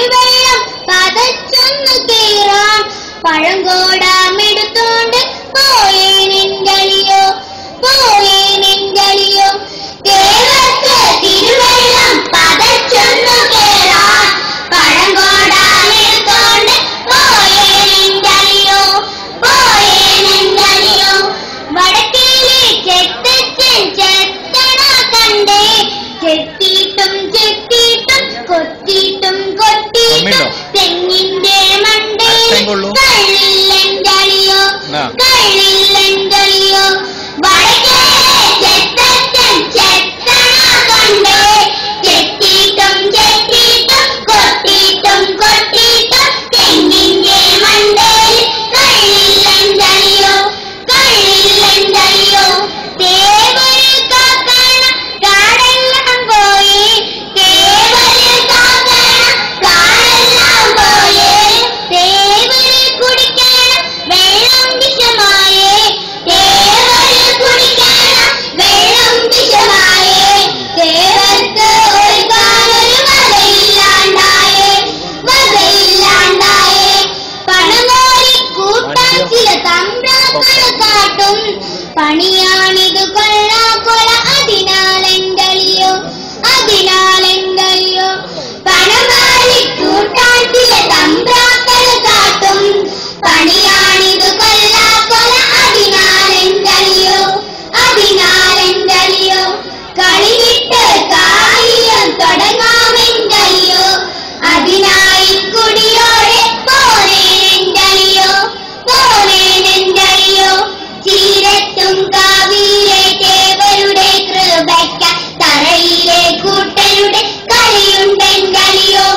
തിരുവെള്ളം പതച്ചൊന്നു കീറാൻ പഴങ്കോടാമെടുത്തോണ്ട് പോയേ നിൻകളിയോ ദേവർക്ക് തിരുവെള്ളം പതച്ചൊന്നു കീറാൻ പഴങ്കോടാമെടുത്തോണ്ട് പോയേ നിൻകളിയോ വടക്കേലെ ചെത്തച്ഛൻ ചെത്തണ കണ്ടേ ചെത്തിയിട്ടും കൊത്തിയിട്ടും തെങ്ങിന്റെ മണ്ടയിൽ കള്ളില്ലഞ്ചളിയോ വടക്കേലെ ചെത്തച്ഛൻ ചെത്തണ കണ്ടേ ചെത്തിയിട്ടും കൊത്തിയിട്ടും തെങ്ങിന്റെ മണ്ടയിൽ കള്ളില്ലഞ്ചളിയോ തേവര് കാക്കണ കാടെല്ലാം പോയി തേവര് കുടിക്കണം വെള്ളം വിഷമായേ തേവർക്ക് ഒരു കാലൊരു വകയില്ലാണ്ടായേ പണമോരി കൂട്ടാൻ ചില തമ്പ്രാക്കള് കാട്ടും പണിയാണിത് കൊള്ള അതിനാലെന്തളിയോ പണമാരി കൂട്ടാൻ ചില തമ്പ്രാക്കള് കാട്ടും പണിയാണിത് കൊള്ള അതിനാലെന്തളിയോ കളിവിട്ട് കാര്യം തുടങ്ങാമെന്തളിയോ അതിനായി കുടിയോടെ പോനേനെന്തളിയോ ചീരത്തും കാവിലെ തേവരുടെ കൃപയ്ക്ക തറയിലെ കൂട്ടരുടെ കളിയുണ്ടെന്തളിയോ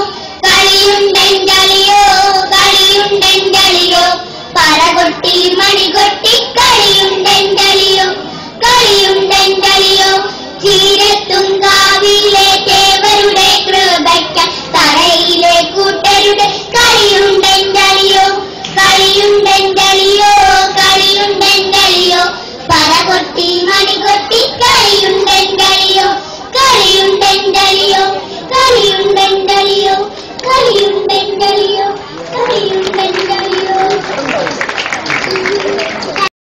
പറകൊട്ടി മണികൊട്ടി കളിയുണ്ടെന്തളിയോ ചീരത്തും കാവിലെ തേവരുടെ കൃപയ്ക്ക തറയിലെ കൂട്ടരുടെ